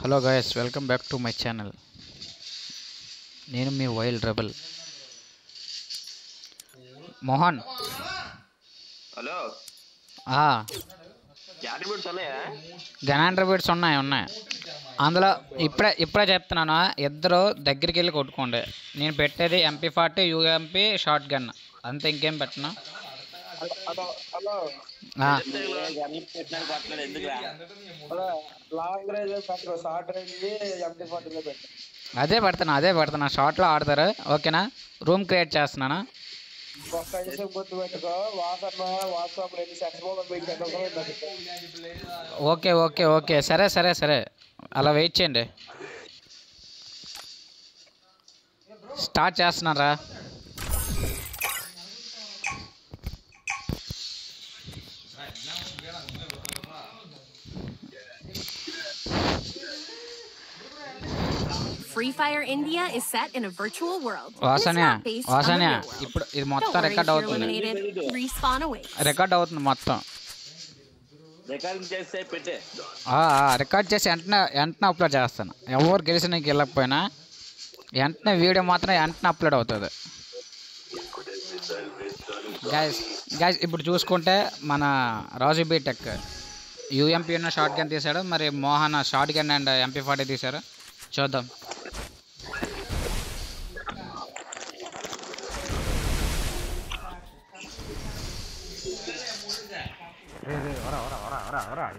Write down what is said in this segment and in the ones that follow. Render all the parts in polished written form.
Hello guys, welcome back to my channel. నేను మీ wild rebel Mohan. Hello, attributes ఉన్నాయా? గనాంట్రిబ్యూట్స్ ఉన్నాయి. అందులో ఇప్పుడే చెప్తున్నాను, ఇద్దరు దగ్గరికి వెళ్ళి కొట్టుకోండి. నేను పెట్టేది MP40 UMP షార్ట్ గన్, అంతే, ఇంకేం పెట్టను. అదే పెడుతున్నా షార్ట్లో ఆడతారు. ఓకేనా? రూమ్ క్రియేట్ చేస్తున్నాను. ఓకే, సరే, అలా వెయిట్ చేయండి. స్టార్ట్ చేస్తున్నారా? Free Fire India is set in a virtual world. వాసన్య ఇప్పుడు ఇది మొత్తం రికార్డ్ అవుతుంది. రికార్డ్ అవుతుంది మొత్తం. రికార్డ్ చేసి వెంటనే అప్లోడ్ చేస్తాను. ఎవరు గెలిచిన వెళ్ళకపోయినా వెంటనే వీడియో మాత్రం వెంటనే అప్లోడ్ అవుతుంది. గైస్ ఇప్పుడు చూసుకుంటే మన రాజు బీటెక్ UMP ఉన్న షార్ట్ గన్ తీశాడు, మరి Mohan short gun and MP40 తీశారు. చూద్దాం.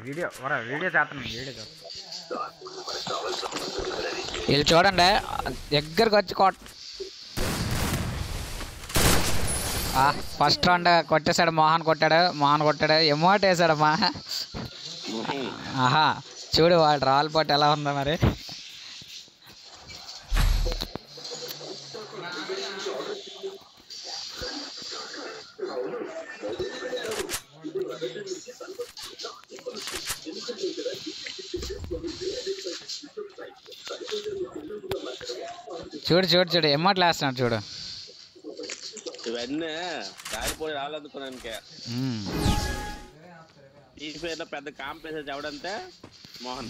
వీడియో చేస్తున్నాను. వీళ్ళు చూడండి, దగ్గరకు వచ్చి ఫస్ట్ రౌండ్ కొట్టేశాడు. మోహన్ కొట్టాడు. ఎమోట్ వేసాడమ్మా. చూడు వాడు రాల్ పోటీ ఎలా ఉందో మరి. చూడు ఎమ్మట్లు వేస్తున్నాడు చూడు. ఇవన్నీ రాలిపోయి రావాలనుకున్నాను. ఈ పేరులో పెద్ద కాంపిటీషన్ ఎవడంటే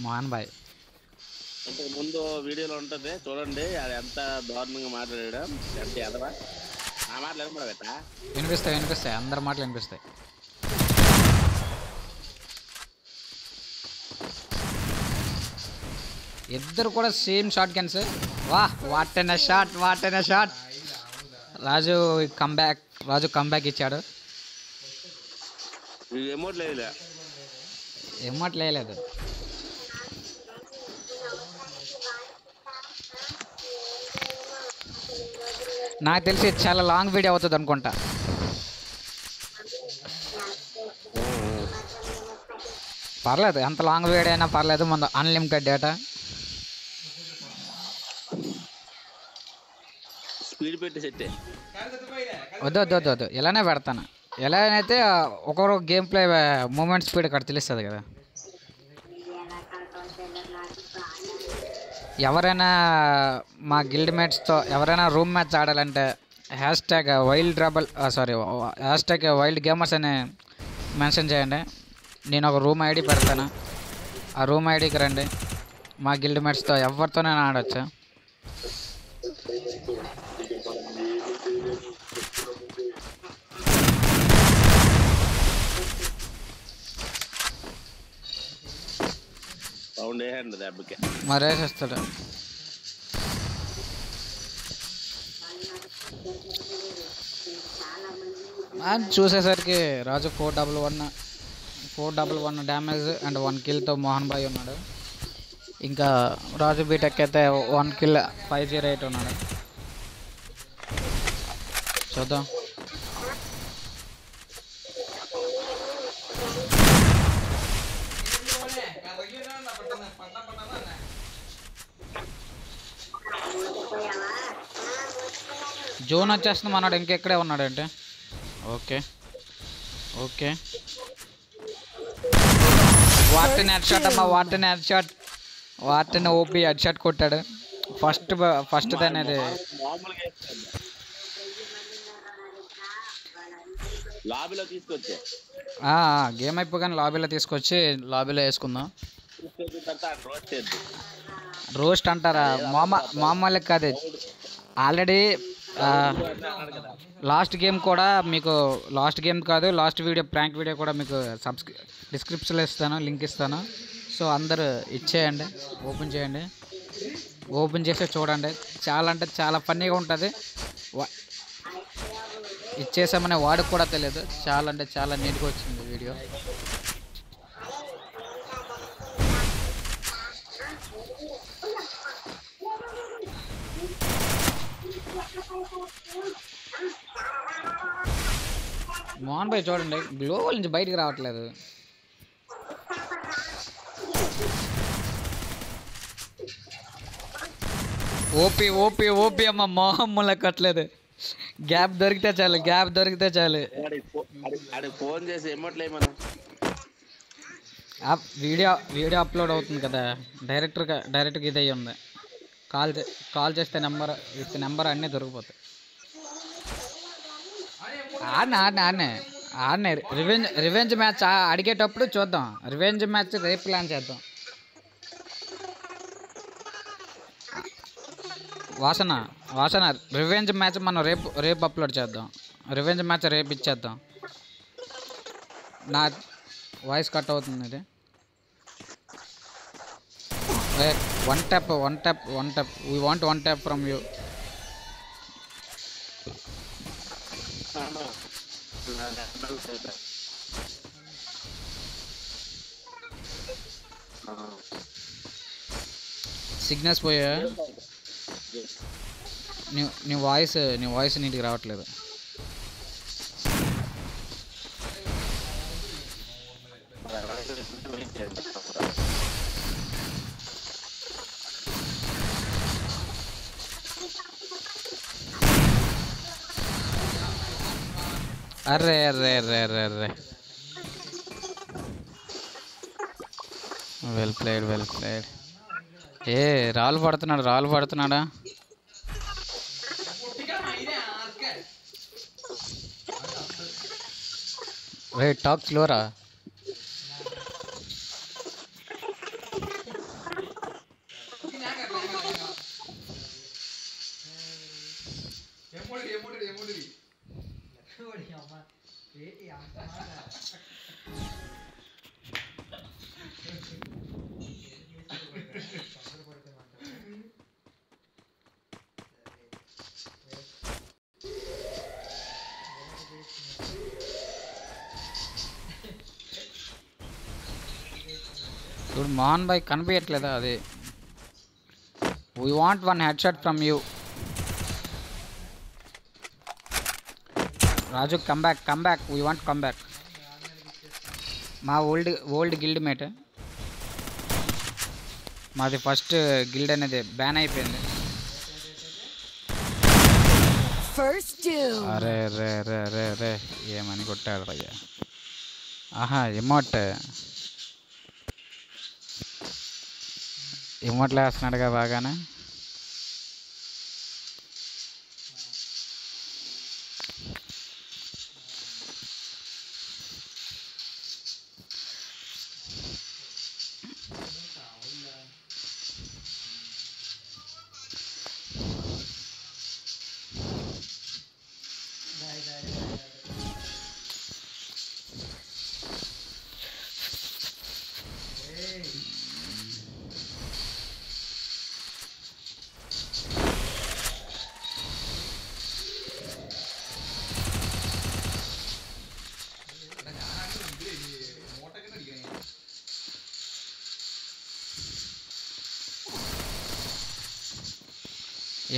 మోహన్ బాయ్. ఇంతకు ముందు వీడియోలో ఉంటుంది చూడండి, అది ఎంత దారుణంగా మాట్లాడడం. ఎంత ఎదవా ఆ మాటలు కూడా వినిపిస్తాయి అందరి మాటలు వినిపిస్తాయి. ఇద్దరు కూడా same short guns. What an shot. Raju comeback ఇచ్చాడు. ఎమోట్ లేదు. నాకు తెలిసి చాలా లాంగ్ వీడియో అవుతుంది అనుకుంటా. పర్లేదు, ఎంత లాంగ్ వీడియో అయినా పర్లేదు. మన అన్లిమిటెడ్ డేటా. స్పీడ్ పెట్టి సెట్ వద్దు, ఇలానే పెడతాను. ఎలాగైతే ఒక్కొక్క గేమ్ ప్లే మూమెంట్ స్పీడ్ అక్కడ తెలుస్తుంది కదా. ఎవరైనా మా గిల్డ్ మేట్స్తో ఎవరైనా రూమ్ మ్యాచ్ ఆడాలంటే #వైల్డ్ గేమర్స్ అని మెన్షన్ చేయండి. నేను ఒక రూమ్ ID పెడతాను. ఆ రూమ్ IDకి రండి. మా గిల్డ్ మేట్స్తో ఎవరితోనైనా ఆడవచ్చు. మరేసేస్తాడు. చూసేసరికి రాజు 411 డ్యామేజ్ అండ్ 1 కిల్తో మోహన్ బాయ్ ఉన్నాడు. ఇంకా రాజు బీటెక్ అయితే 1 కిల్ 508 ఉన్నాడు. చూద్దాం. జోన్ వచ్చేస్తుంది మనోడు, ఇంకెక్కడే ఉన్నాడంటే. ఓకే వాటిని హెడ్ షాట్ అమ్మా. వాటిని ఓపీ హెడ్ షాట్ కొట్టాడు. ఫస్ట్ అనేది లాబీలో తీసుకొచ్చే గేమ్ అయిపోగానే లాబీలో తీసుకొచ్చి లాబీలో వేసుకుందాం. రోస్ట్ చేద్దు. రోస్ట్ అంటారా? మామూలుగా కాదు, ఆల్రెడీ అన్నాడు కదా. లాస్ట్ గేమ్ కూడా మీకు, లాస్ట్ గేమ్ కాదు లాస్ట్ వీడియో ప్రాంక్ వీడియో కూడా మీకు డిస్క్రిప్షన్లో ఇస్తాను, లింక్ ఇస్తాను. సో అందరూ ఇచ్చేయండి, ఓపెన్ చేయండి, ఓపెన్ చేసి చూడండి. చాలా అంటే చాలా ఫన్నీగా ఉంటుంది. ఇచ్చేసామనే వాడికి కూడా తెలియదు. చాలా అంటే చాలా నీట్గా వచ్చింది వీడియో. మోహన్ భాయ్ చూడండి, గ్లోబల్ నుంచి బయటికి రావట్లేదు. ఓపీ ఓపీ ఓపీ అమ్మ, మొహమ్మల కట్టలేదు. గ్యాప్ దొరికితే చాలు, గ్యాప్ దొరికితే చాలు. ఆడికి ఫోన్ చేసి ఎమ్మట్లేమన్నా వీడియో అప్లోడ్ అవుతుంది కదా, డైరెక్ట్గా ఇదే ఉంది. కాల్ చేస్తే నెంబర్ అన్నీ దొరికిపోతాయి. ఆడనే రివెంజ్ మ్యాచ్ అడిగేటప్పుడు చూద్దాం. రివెంజ్ మ్యాచ్ రేపు ప్లాన్ చేద్దాం. వాసన రివెంజ్ మ్యాచ్ మనం రేపు అప్లోడ్ చేద్దాం. రివెంజ్ మ్యాచ్ రేపు ఇచ్చేద్దాం. నా వాయిస్ కట్ అవుతుంది ఇది. One tap we want one tap from you. Signals పోయా? నీ వాయిస్ నీటికి రావట్లేదు. Array array array array array, well played. రాళ్ళు పడుతున్నాడా? టాక్ స్లోరా. ఇప్పుడు మోహన్ భాయ్ కనిపించట్లేదా? అది we want one head shot from you. Raju come back, we want come back. మా old guild mate. మాది ఫస్ట్ గిల్డ్ అనేది బ్యాన్ అయిపోయింది. అరే రే రే రే రే, ఏమని కొట్టాడు అయ్యా. ఆహా, ఎమోట్లు వేస్తున్నాడుగా బాగానే.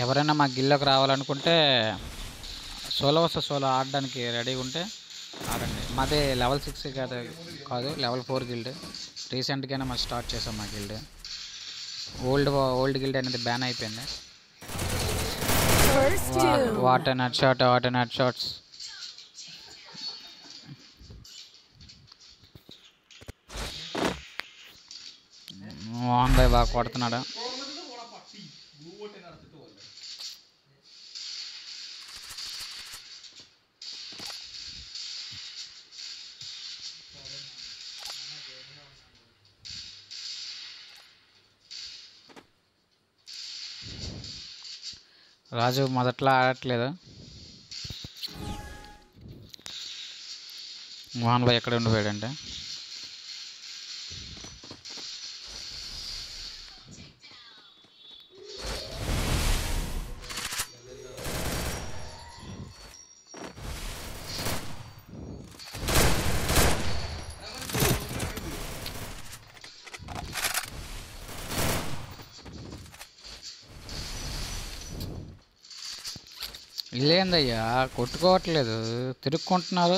ఎవరైనా మా గిల్లోకి రావాలనుకుంటే సోలో ఆడడానికి రెడీగా ఉంటే ఆడండి. మాది లెవెల్ 6 కాదు లెవెల్ 4 గిల్డ్. రీసెంట్గానే మనం స్టార్ట్ చేసాం మా గిల్డ్. ఓల్డ్ గిల్డ్ అనేది బ్యాన్ అయిపోయింది. What and head shots. Mohan bhai బాగా కొడుతున్నాడా? రాజు మొదట్లో ఆడట్లేదు. మోహన్ భాయ్ ఎక్కడ ఉండిపోయాడంటే ఇల్లేందయ్యా కొట్టుకోవట్లేదు, తిరుక్కుంటున్నారు.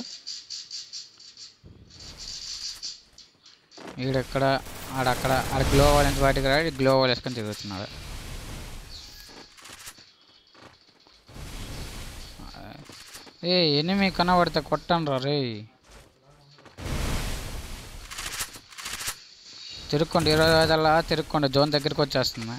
ఈడెక్కడ ఆడక్కడ ఆడ గ్లోవల్ నుంచి బయటకు రాడు, గ్లోవల్ వేసుకొని తిరుగుతున్నాడు. ఎనిమి కనబడితే కొట్టండి రా రే. తిరుక్కోండి 25 తిరుక్కోండి, జోన్ దగ్గరికి వచ్చేస్తుంది.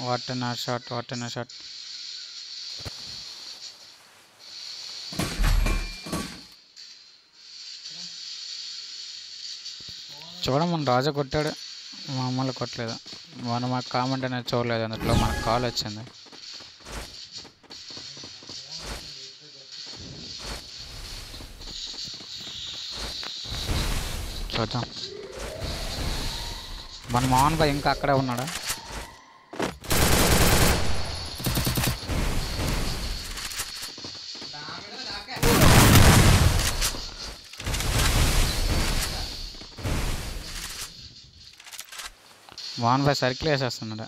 What an shot, what an shot. చూడమని రాజా కొట్టాడు, మామూలు కొట్టలేదు. మనం మాకు కామెంట్ అనేది చూడలేదు, అందులో మనకు కాల్ వచ్చింది. చూద్దాం. మన మోహన్ భాయ్ ఇంకా అక్కడే ఉన్నాడా? మోహన్ భాయ్ సర్కిల్ వేసేస్తున్నాడు.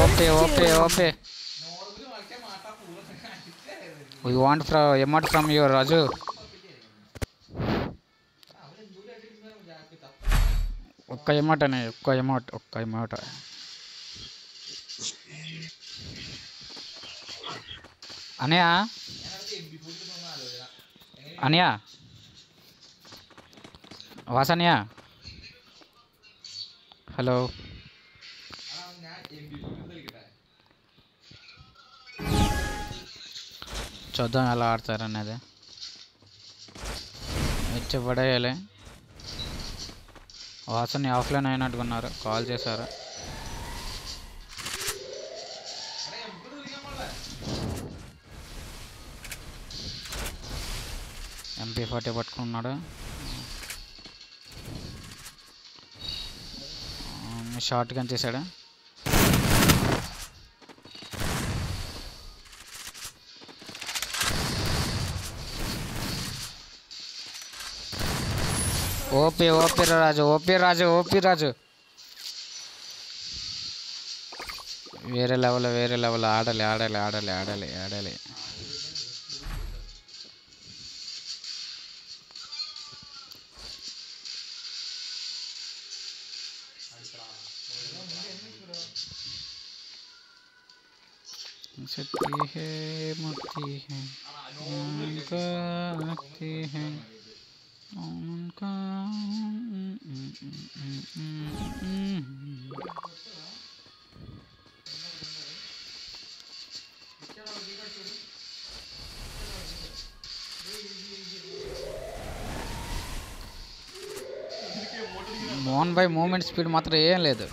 Okay okay okay. We want emote from you, Raju. ఒక్క ఎమోట్ అనే, ఒక్క ఎమోట్. అనయా అనయా వాసనయా, హలో. చూద్దాం ఎలా ఆడతారు అనేది. ఇచ్చి పడేయాలి. వాసన ఆఫ్లైన్ అయినట్టుకున్నారు, కాల్ చేశారు. MP40 పట్టుకున్నాడు. షార్ట్ గన్ చేశాడు. ఓపీ రాజు. వేరే లెవెల్ ఆడాలి. सती है मुक्ति है उनका रखती है उनका। మోహన్ భాయ్ మూమెంట్ స్పీడ్ మాత్రం ఏం లేదు.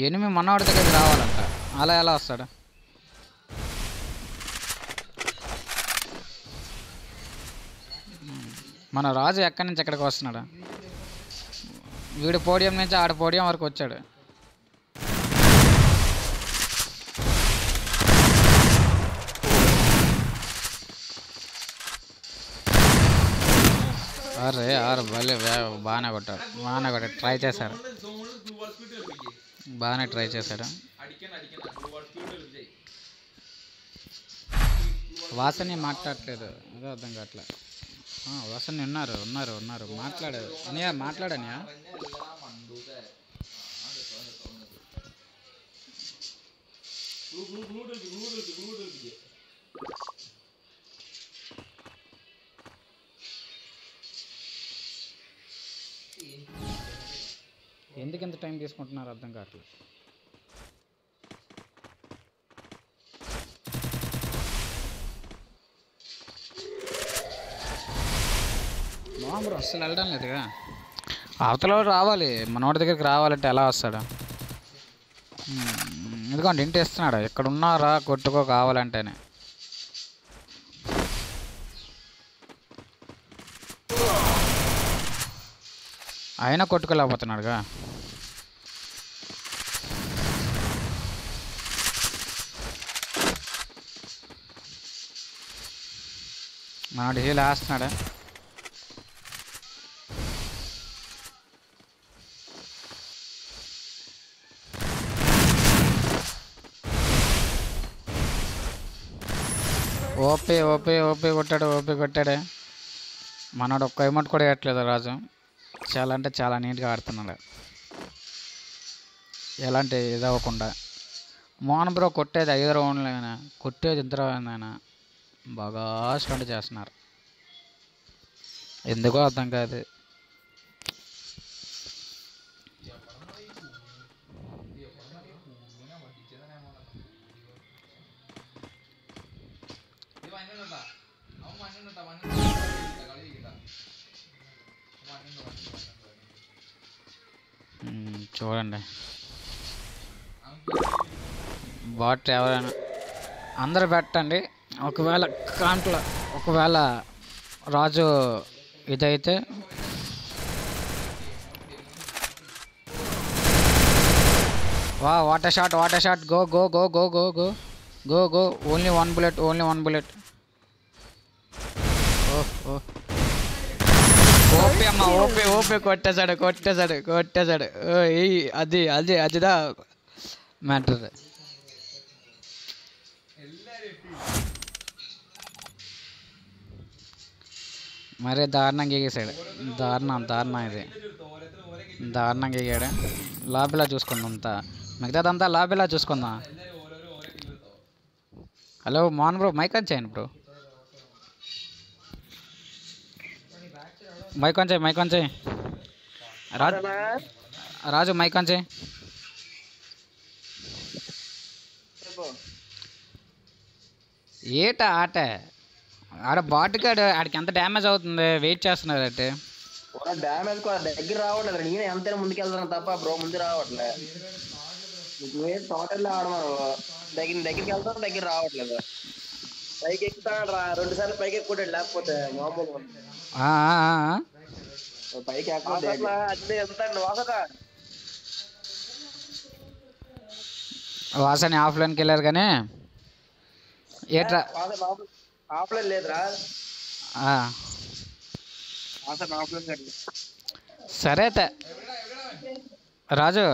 ఎనిమి మనవాడి దగ్గరికి రావాలంట, అలా ఎలా వస్తాడు? మన రాజు ఎక్కడి నుంచి ఎక్కడికి వస్తున్నాడు? వీడు పోడియం నుంచి ఆడ పోడియం వరకు వచ్చాడు. అరే భలే బాగానే కొట్టాడు. ట్రై చేశాడు, బాగానే ట్రై చేశాడు. వాసని మాట్లాడట్లేదు, అదే అర్థం కావట్లేదు. వసన్ ఉన్నారు మాట్లాడారు అనియా మాట్లాడనియా. ఎందుకు ఎంత టైం తీసుకుంటున్నారు అర్థం కావట్లేదు. బ్రో అస్సలు వెళ్ళడం లేదుగా. అవతల రావాలి, మనోడి దగ్గరికి రావాలంటే ఎలా వస్తాడు? ఎందుకంటే ఇంటి ఇస్తున్నాడు, ఇక్కడ ఉన్నారా కొట్టుకో కావాలంటేనే. అయినా కొట్టుకోలేకపోతున్నాడుగా. మనోడు హీల్ వేస్తున్నాడా? ఓపీ కొట్టాడు. మనోడు ఒక్క అమౌంట్ కూడా వేయట్లేదు రాజు. చాలా అంటే చాలా నీట్గా ఆడుతున్నాడు, ఎలాంటి ఇది అవ్వకుండా. మోహన్ బ్రో కొట్టేది 5 రౌండ్లు అయినా, కొట్టేది 2 రౌండ్లు అయినా బాగా స్టంట్ చేస్తున్నారు, ఎందుకో అర్థం కాదు. చూడండి బాట్ ఎవరైనా అందరు పెట్టండి. ఒకవేళ రాజు ఇదైతే water shot go only one bullet. OP అమ్మ ఓపీ కొట్టేశాడు. అదిదా మ్యాటర్. మరే దారుణంగా ఎగేసాడు, దారుణం ఇది దారుణంగా ఎగాడు. లాబీలా చూసుకుందాం, మిగతాదంతా లాబీలా చూసుకుందాం. Hello Mohan bro, mike on చేయండి బ్రో. మైక్ ఆన్ చేయి రాజు మైక్ ఆన్ చేయి. ఆట ఆడ బాటుకాడు, ఆడికి ఎంత డ్యామేజ్ అవుతుంది, వెయిట్ చేస్తున్నారు అంటే. డ్యామేజ్ దగ్గర రావట్లేదు, నేను ఎంతైనా ముందుకు వెళ్తాను తప్ప బ్రో ముందు రావట్లేదు. టోటల్ ఆడమను దగ్గరికి వెళ్తాను, దగ్గర రావట్లేదు. పైకి ఎక్కుతాడు రా, 2 సార్లు పైకి ఎక్కుతాడు, లేకపోతే మామూలు పైకి వాసని ఆఫ్లైన్కి వెళ్ళారు కానీ ఏట్రా ఆఫ్లైన్ లేదురా. సరే రాజు,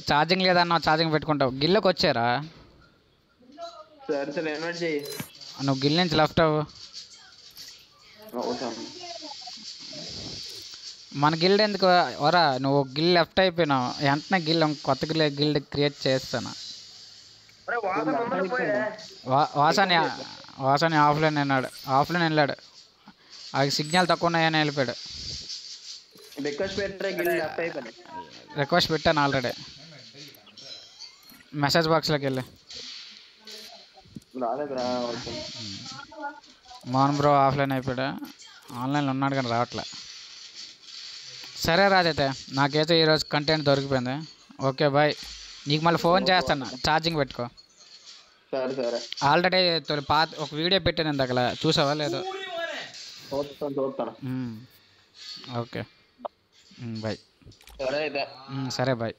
ఛార్జింగ్ లేదన్నా, ఛార్జింగ్ పెట్టుకుంటావు. గిల్లకి వచ్చారా? సరే ఇన్వైట్ చెయ్యి. నువ్వు గిల్ నుంచి లెఫ్ట్ అవ్వు. మన గిల్డ్ ఎందుకు వరా, నువ్వు గిల్ లెఫ్ట్ అయిపోయినావు, వెంటనే కొత్త గిల్డ్ క్రియేట్ చేస్తాను. వాసని ఆఫ్లైన్ వెళ్ళాడు. ఆ సిగ్నల్ తక్కువ ఉన్నాయని వెళ్ళిపోయాడు. రిక్వెస్ట్ పెట్టాను ఆల్రెడీ, మెసేజ్ బాక్స్లోకి వెళ్ళి. మోహన్ బ్రో ఆఫ్లైన్ అయిపోయాడు, ఆన్లైన్లో ఉన్నాడు కానీ రావట్లే. సరే రాజైతే, నాకైతే ఈరోజు కంటెంట్ దొరికిపోయింది. Okay bye. నీకు మళ్ళీ ఫోన్ చేస్తాను, ఛార్జింగ్ పెట్టుకో. ఆల్రెడీ ఒక వీడియో పెట్టాను ఇందాక, చూసావా లేదు? Okay bye. సరే బాయ్.